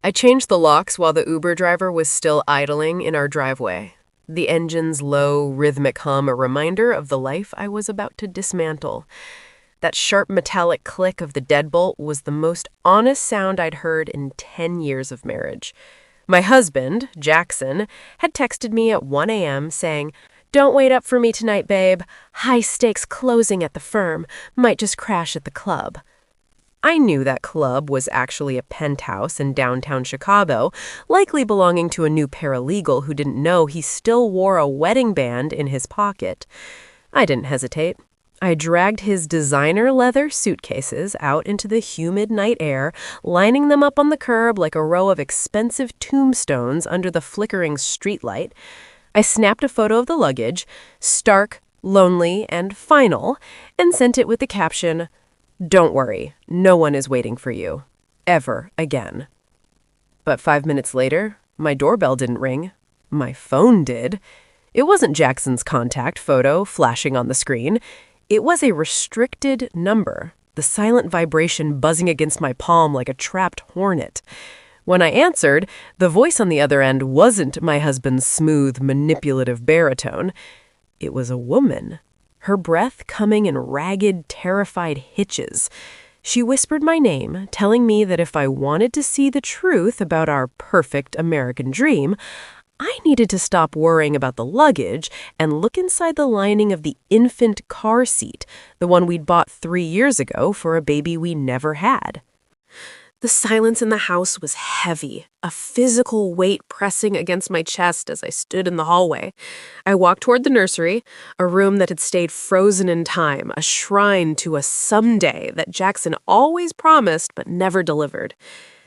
I changed the locks while the Uber driver was still idling in our driveway. The engine's low, rhythmic hum a reminder of the life I was about to dismantle. That sharp metallic click of the deadbolt was the most honest sound I'd heard in 10 years of marriage. My husband, Jackson, had texted me at 1 a.m. saying, "Don't wait up for me tonight, babe. High-stakes closing at the firm. Might just crash at the club." I knew that club was actually a penthouse in downtown Chicago, likely belonging to a new paralegal who didn't know he still wore a wedding band in his pocket. I didn't hesitate. I dragged his designer leather suitcases out into the humid night air, lining them up on the curb like a row of expensive tombstones under the flickering streetlight. I snapped a photo of the luggage, stark, lonely, and final, and sent it with the caption, "Don't worry, no one is waiting for you. Ever again." But 5 minutes later, my doorbell didn't ring. My phone did. It wasn't Jackson's contact photo flashing on the screen. It was a restricted number, the silent vibration buzzing against my palm like a trapped hornet. When I answered, the voice on the other end wasn't my husband's smooth, manipulative baritone. It was a woman, her breath coming in ragged, terrified hitches. She whispered my name, telling me that if I wanted to see the truth about our perfect American dream, I needed to stop worrying about the luggage and look inside the lining of the infant car seat, the one we'd bought 3 years ago for a baby we never had. The silence in the house was heavy, a physical weight pressing against my chest as I stood in the hallway. I walked toward the nursery, a room that had stayed frozen in time, a shrine to a someday that Jackson always promised but never delivered.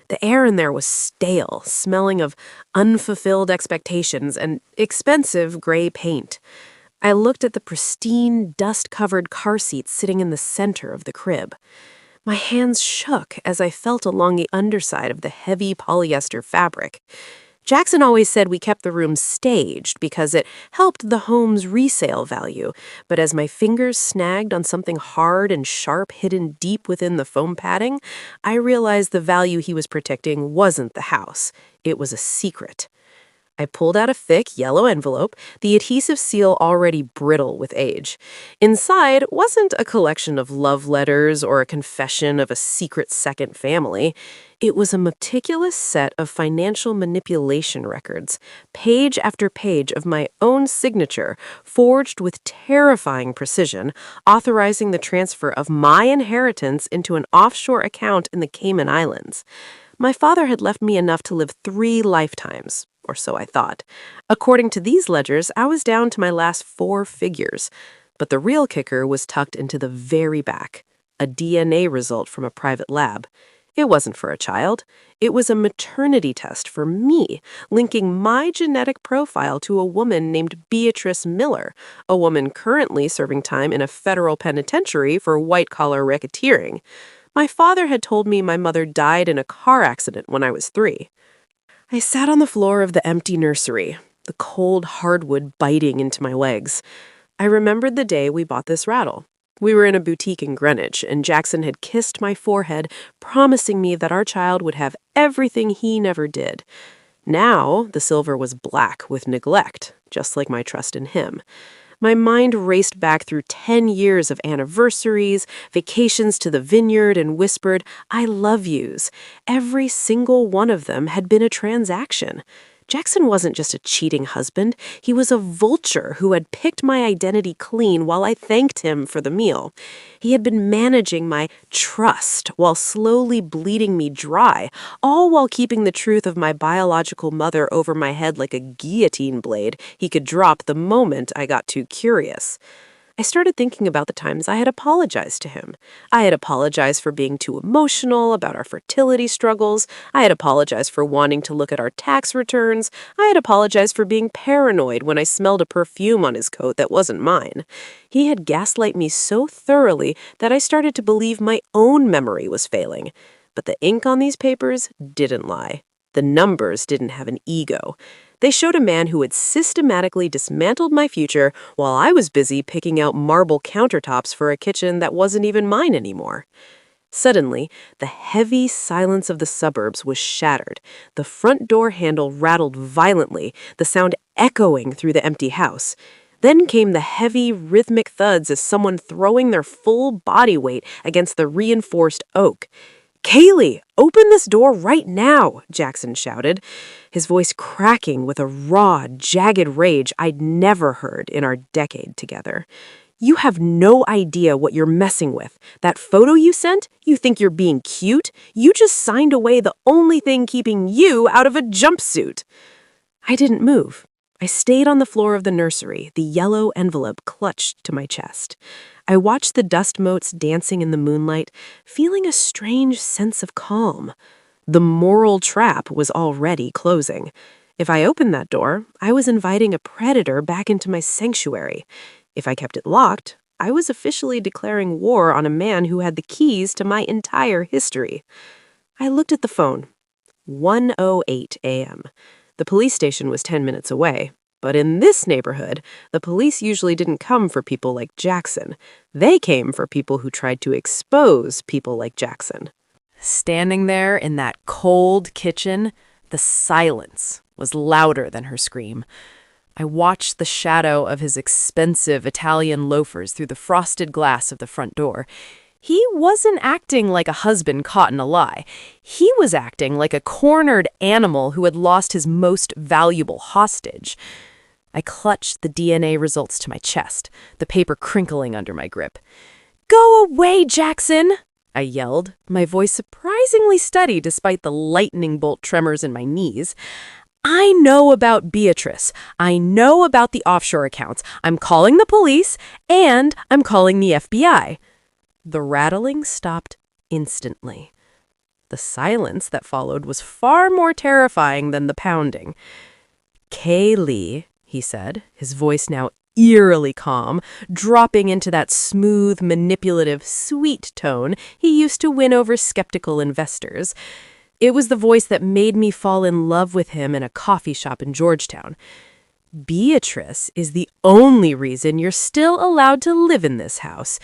The air in there was stale, smelling of unfulfilled expectations and expensive gray paint. I looked at the pristine, dust-covered car seat sitting in the center of the crib. My hands shook as I felt along the underside of the heavy polyester fabric. Jackson always said we kept the room staged because it helped the home's resale value, but as my fingers snagged on something hard and sharp hidden deep within the foam padding, I realized the value he was protecting wasn't the house. It was a secret. I pulled out a thick yellow envelope, the adhesive seal already brittle with age. Inside wasn't a collection of love letters or a confession of a secret second family. It was a meticulous set of financial manipulation records, page after page of my own signature, forged with terrifying precision, authorizing the transfer of my inheritance into an offshore account in the Cayman Islands. My father had left me enough to live 3 lifetimes. Or so I thought. According to these ledgers, I was down to my last 4 figures. But the real kicker was tucked into the very back, a DNA result from a private lab. It wasn't for a child. It was a maternity test for me, linking my genetic profile to a woman named Beatrice Miller, a woman currently serving time in a federal penitentiary for white-collar racketeering. My father had told me my mother died in a car accident when I was 3. I sat on the floor of the empty nursery, the cold hardwood biting into my legs. I remembered the day we bought this rattle. We were in a boutique in Greenwich, and Jackson had kissed my forehead, promising me that our child would have everything he never did. Now, the silver was black with neglect, just like my trust in him. My mind raced back through 10 years of anniversaries, vacations to the vineyard, and whispered, "I love yous." Every single one of them had been a transaction. Jackson wasn't just a cheating husband. He was a vulture who had picked my identity clean while I thanked him for the meal. He had been managing my trust while slowly bleeding me dry, all while keeping the truth of my biological mother over my head like a guillotine blade he could drop the moment I got too curious. I started thinking about the times I had apologized to him. I had apologized for being too emotional about our fertility struggles. I had apologized for wanting to look at our tax returns. I had apologized for being paranoid when I smelled a perfume on his coat that wasn't mine. He had gaslighted me so thoroughly that I started to believe my own memory was failing. But the ink on these papers didn't lie. The numbers didn't have an ego. They showed a man who had systematically dismantled my future while I was busy picking out marble countertops for a kitchen that wasn't even mine anymore. Suddenly, the heavy silence of the suburbs was shattered. The front door handle rattled violently, the sound echoing through the empty house. Then came the heavy, rhythmic thuds as someone throwing their full body weight against the reinforced oak. "Kaylee, open this door right now," Jackson shouted, his voice cracking with a raw, jagged rage I'd never heard in our decade together. "You have no idea what you're messing with. That photo you sent? You think you're being cute? You just signed away the only thing keeping you out of a jumpsuit." I didn't move. I stayed on the floor of the nursery, the yellow envelope clutched to my chest. I watched the dust motes dancing in the moonlight, feeling a strange sense of calm. The moral trap was already closing. If I opened that door, I was inviting a predator back into my sanctuary. If I kept it locked, I was officially declaring war on a man who had the keys to my entire history. I looked at the phone. 1:08 a.m. The police station was 10 minutes away. But in this neighborhood, the police usually didn't come for people like Jackson. They came for people who tried to expose people like Jackson. Standing there in that cold kitchen, the silence was louder than her scream. I watched the shadow of his expensive Italian loafers through the frosted glass of the front door. He wasn't acting like a husband caught in a lie. He was acting like a cornered animal who had lost his most valuable hostage. I clutched the DNA results to my chest, the paper crinkling under my grip. "Go away, Jackson!" I yelled, my voice surprisingly steady despite the lightning bolt tremors in my knees. "I know about Beatrice. I know about the offshore accounts. I'm calling the police, and I'm calling the FBI." The rattling stopped instantly. The silence that followed was far more terrifying than the pounding. "Kaylee," he said, his voice now eerily calm, dropping into that smooth, manipulative, sweet tone he used to win over skeptical investors. It was the voice that made me fall in love with him in a coffee shop in Georgetown. "Beatrice is the only reason you're still allowed to live in this house.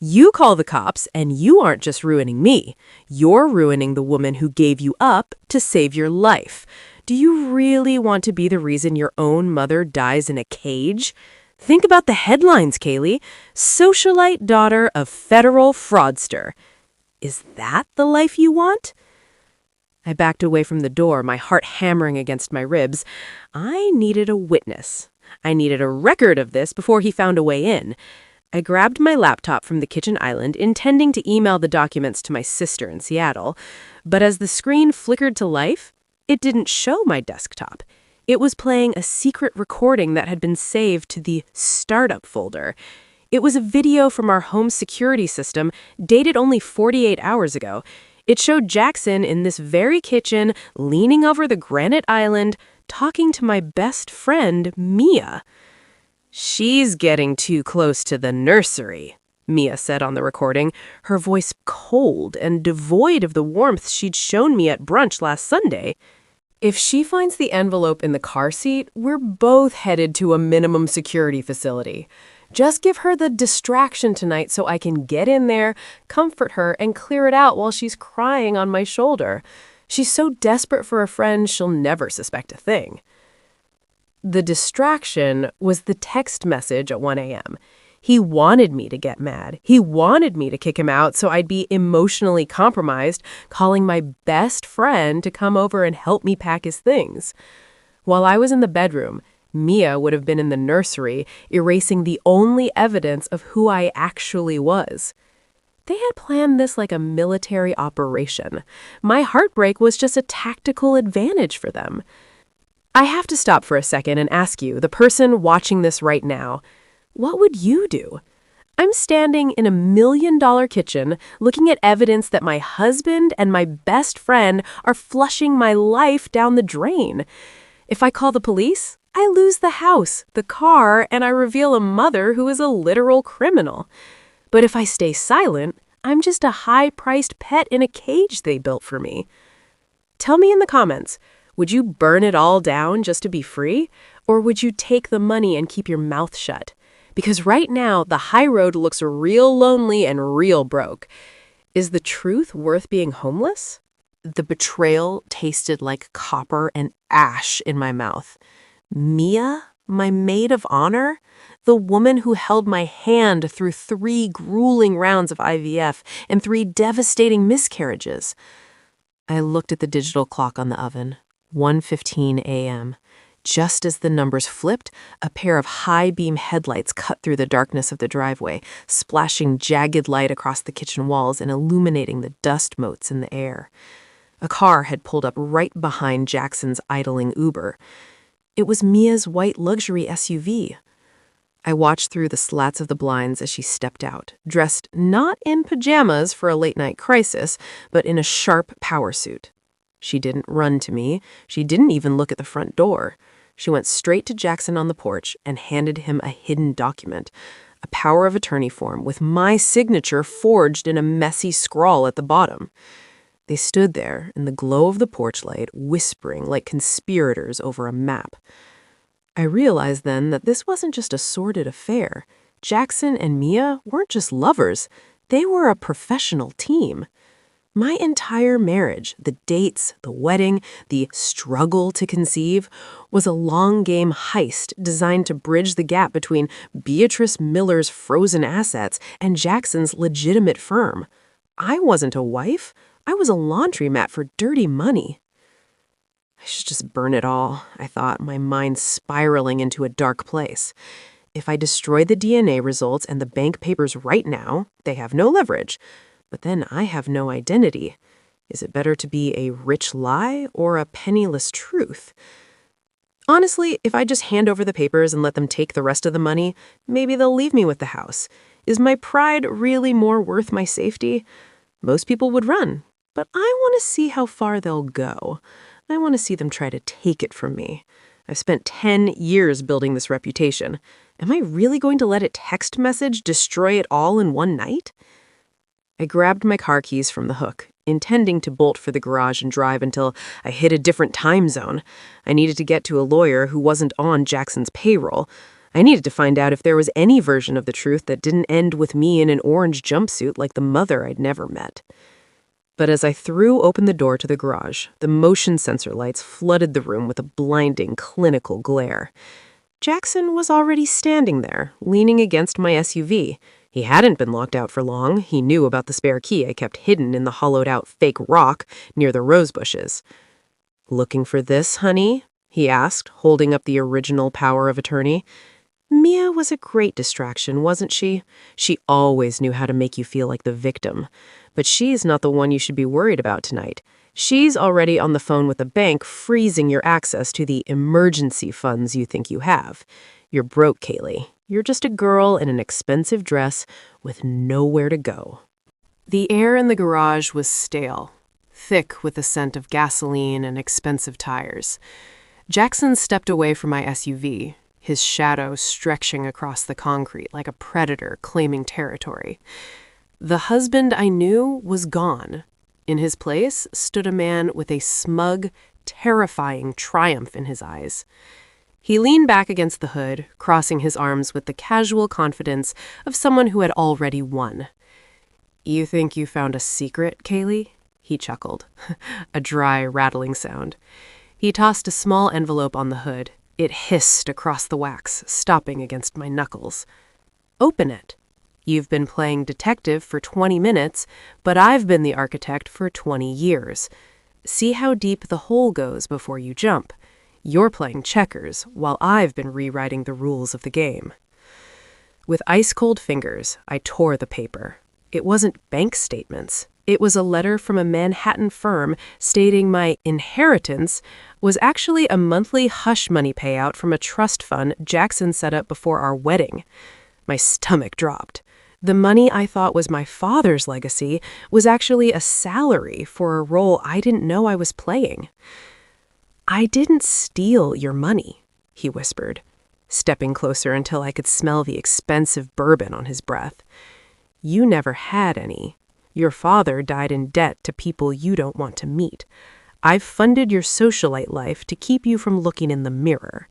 You call the cops, and you aren't just ruining me. You're ruining the woman who gave you up to save your life. Do you really want to be the reason your own mother dies in a cage? Think about the headlines, Kaylee. Socialite daughter of federal fraudster. Is that the life you want?" I backed away from the door, my heart hammering against my ribs. I needed a witness. I needed a record of this before he found a way in. I grabbed my laptop from the kitchen island, intending to email the documents to my sister in Seattle. But as the screen flickered to life, it didn't show my desktop. It was playing a secret recording that had been saved to the startup folder. It was a video from our home security system, dated only 48 hours ago. It showed Jackson in this very kitchen, leaning over the granite island, talking to my best friend, Mia. "She's getting too close to the nursery," Mia said on the recording, her voice cold and devoid of the warmth she'd shown me at brunch last Sunday. "If she finds the envelope in the car seat, we're both headed to a minimum security facility. Just give her the distraction tonight so I can get in there, comfort her, and clear it out while she's crying on my shoulder. She's so desperate for a friend, she'll never suspect a thing." The distraction was the text message at 1 a.m. He wanted me to get mad. He wanted me to kick him out so I'd be emotionally compromised, calling my best friend to come over and help me pack his things. While I was in the bedroom, Mia would have been in the nursery, erasing the only evidence of who I actually was. They had planned this like a military operation. My heartbreak was just a tactical advantage for them. I have to stop for a second and ask you, the person watching this right now, what would you do? I'm standing in a $1 million kitchen looking at evidence that my husband and my best friend are flushing my life down the drain. If I call the police, I lose the house, the car, and I reveal a mother who is a literal criminal. But if I stay silent, I'm just a high-priced pet in a cage they built for me. Tell me in the comments, would you burn it all down just to be free? Or would you take the money and keep your mouth shut? Because right now, the high road looks real lonely and real broke. Is the truth worth being homeless? The betrayal tasted like copper and ash in my mouth. Mia, my maid of honor? The woman who held my hand through 3 grueling rounds of IVF and 3 devastating miscarriages. I looked at the digital clock on the oven. 1:15 a.m. Just as the numbers flipped, a pair of high-beam headlights cut through the darkness of the driveway, splashing jagged light across the kitchen walls and illuminating the dust motes in the air. A car had pulled up right behind Jackson's idling Uber. It was Mia's white luxury SUV. I watched through the slats of the blinds as she stepped out, dressed not in pajamas for a late-night crisis, but in a sharp power suit. She didn't run to me. She didn't even look at the front door. She went straight to Jackson on the porch and handed him a hidden document, a power of attorney form with my signature forged in a messy scrawl at the bottom. They stood there in the glow of the porch light, whispering like conspirators over a map. I realized then that this wasn't just a sordid affair. Jackson and Mia weren't just lovers. They were a professional team. My entire marriage, the dates, the wedding, the struggle to conceive, was a long-game heist designed to bridge the gap between Beatrice Miller's frozen assets and Jackson's legitimate firm. I wasn't a wife. I was a laundromat for dirty money. I should just burn it all, I thought, my mind spiraling into a dark place. If I destroy the DNA results and the bank papers right now, they have no leverage. But then I have no identity. Is it better to be a rich lie or a penniless truth? Honestly, if I just hand over the papers and let them take the rest of the money, maybe they'll leave me with the house. Is my pride really more worth my safety? Most people would run, but I want to see how far they'll go. I want to see them try to take it from me. I've spent 10 years building this reputation. Am I really going to let a text message destroy it all in one night? I grabbed my car keys from the hook, intending to bolt for the garage and drive until I hit a different time zone. I needed to get to a lawyer who wasn't on Jackson's payroll. I needed to find out if there was any version of the truth that didn't end with me in an orange jumpsuit like the mother I'd never met. But as I threw open the door to the garage, the motion sensor lights flooded the room with a blinding, clinical glare. Jackson was already standing there, leaning against my SUV. He hadn't been locked out for long. He knew about the spare key I kept hidden in the hollowed-out fake rock near the rose bushes. "Looking for this, honey?" he asked, holding up the original power of attorney. Mia was a great distraction, wasn't she? She always knew how to make you feel like the victim. But she's not the one you should be worried about tonight. She's already on the phone with the bank, freezing your access to the emergency funds you think you have. You're broke, Kaylee. You're just a girl in an expensive dress with nowhere to go. The air in the garage was stale, thick with the scent of gasoline and expensive tires. Jackson stepped away from my SUV, his shadow stretching across the concrete like a predator claiming territory. The husband I knew was gone. In his place stood a man with a smug, terrifying triumph in his eyes. He leaned back against the hood, crossing his arms with the casual confidence of someone who had already won. "You think you found a secret, Kaylee?" he chuckled, a dry, rattling sound. He tossed a small envelope on the hood. It hissed across the wax, stopping against my knuckles. "Open it. You've been playing detective for 20 minutes, but I've been the architect for 20 years. See how deep the hole goes before you jump. You're playing checkers, while I've been rewriting the rules of the game." With ice-cold fingers, I tore the paper. It wasn't bank statements. It was a letter from a Manhattan firm stating my inheritance was actually a monthly hush money payout from a trust fund Jackson set up before our wedding. My stomach dropped. The money I thought was my father's legacy was actually a salary for a role I didn't know I was playing. "I didn't steal your money," he whispered, stepping closer until I could smell the expensive bourbon on his breath. "You never had any. Your father died in debt to people you don't want to meet. I've funded your socialite life to keep you from looking in the mirror.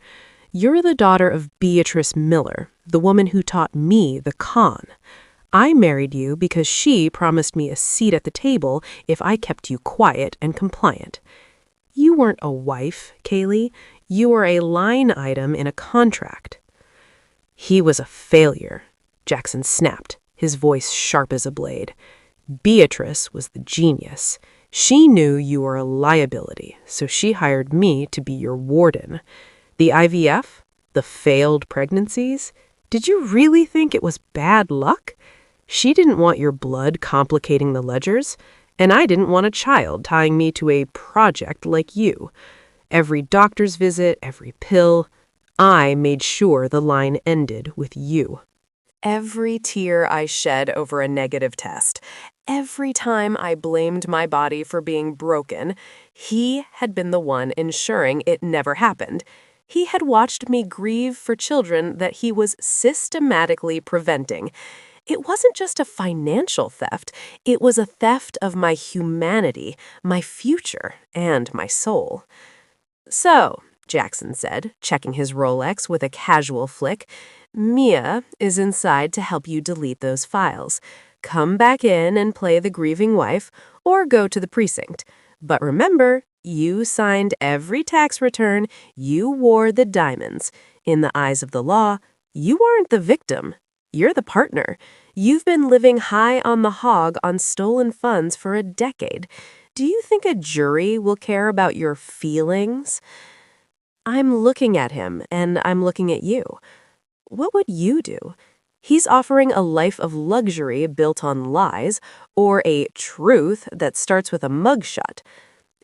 You're the daughter of Beatrice Miller, the woman who taught me the con. I married you because she promised me a seat at the table if I kept you quiet and compliant. You weren't a wife, Kaylee. You were a line item in a contract." "He was a failure," Jackson snapped, his voice sharp as a blade. "Beatrice was the genius. She knew you were a liability, so she hired me to be your warden. The IVF? The failed pregnancies? Did you really think it was bad luck? She didn't want your blood complicating the ledgers, and I didn't want a child tying me to a project like you. Every doctor's visit, every pill, I made sure the line ended with you." Every tear I shed over a negative test, every time I blamed my body for being broken, he had been the one ensuring it never happened. He had watched me grieve for children that he was systematically preventing. It wasn't just a financial theft, it was a theft of my humanity, my future, and my soul. "So," Jackson said, checking his Rolex with a casual flick, "Mia is inside to help you delete those files. Come back in and play the grieving wife, or go to the precinct. But remember, you signed every tax return, you wore the diamonds. In the eyes of the law, you aren't the victim. You're the partner. You've been living high on the hog on stolen funds for a decade. Do you think a jury will care about your feelings?" I'm looking at him, and I'm looking at you. What would you do? He's offering a life of luxury built on lies, or a truth that starts with a mugshot.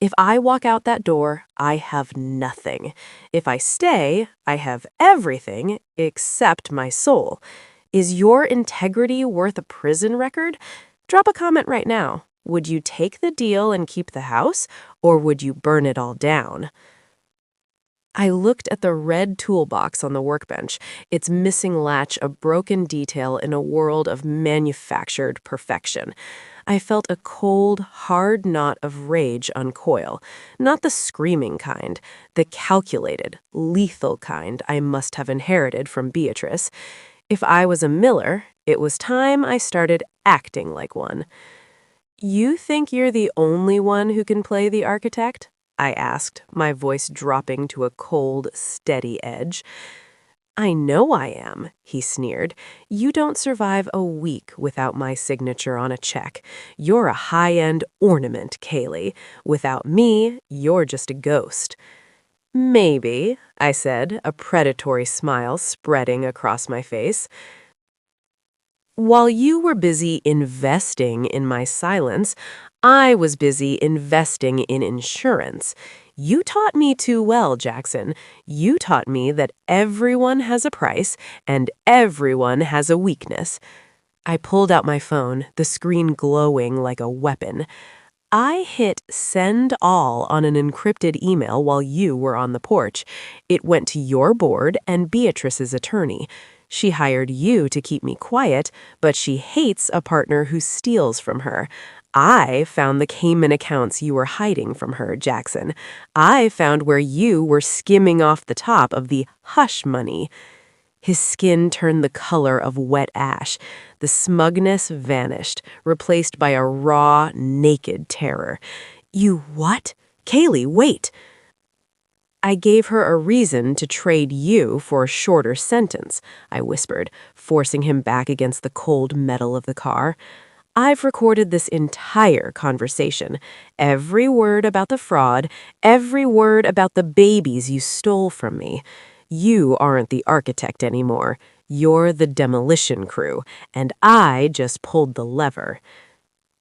If I walk out that door, I have nothing. If I stay, I have everything except my soul. Is your integrity worth a prison record? Drop a comment right now. Would you take the deal and keep the house, or would you burn it all down? I looked at the red toolbox on the workbench, its missing latch a broken detail in a world of manufactured perfection. I felt a cold, hard knot of rage uncoil, not the screaming kind, the calculated, lethal kind I must have inherited from Beatrice. If I was a miller, it was time I started acting like one. "You think you're the only one who can play the architect?" I asked, my voice dropping to a cold, steady edge. "I know I am," he sneered. "You don't survive a week without my signature on a check. You're a high-end ornament, Kaylee. Without me, you're just a ghost." "Maybe," I said, a predatory smile spreading across my face. "While you were busy investing in my silence, I was busy investing in insurance. You taught me too well, Jackson. You taught me that everyone has a price and everyone has a weakness." I pulled out my phone, the screen glowing like a weapon. "I hit send all on an encrypted email while you were on the porch. It went to your board and Beatrice's attorney. She hired you to keep me quiet, but she hates a partner who steals from her. I found the Cayman accounts you were hiding from her, Jackson. I found where you were skimming off the top of the hush money." His skin turned the color of wet ash. The smugness vanished, replaced by a raw, naked terror. "You what? Kaylee, wait!" "I gave her a reason to trade you for a shorter sentence," I whispered, forcing him back against the cold metal of the car. "I've recorded this entire conversation. Every word about the fraud, every word about the babies you stole from me. You aren't the architect anymore. You're the demolition crew, and I just pulled the lever."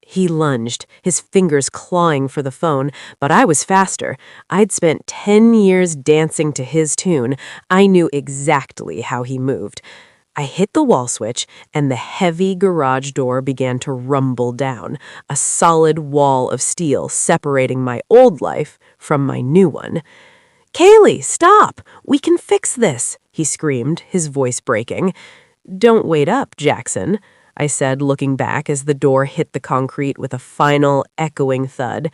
He lunged, his fingers clawing for the phone, but I was faster. I'd spent 10 years dancing to his tune. I knew exactly how he moved. I hit the wall switch, and the heavy garage door began to rumble down, a solid wall of steel separating my old life from my new one. "Kaylee, stop! We can fix this!" he screamed, his voice breaking. "Don't wait up, Jackson," I said, looking back as the door hit the concrete with a final, echoing thud.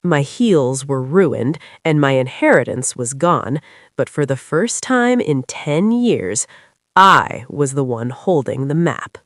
My heels were ruined, and my inheritance was gone, but for the first time in 10 years, I was the one holding the map.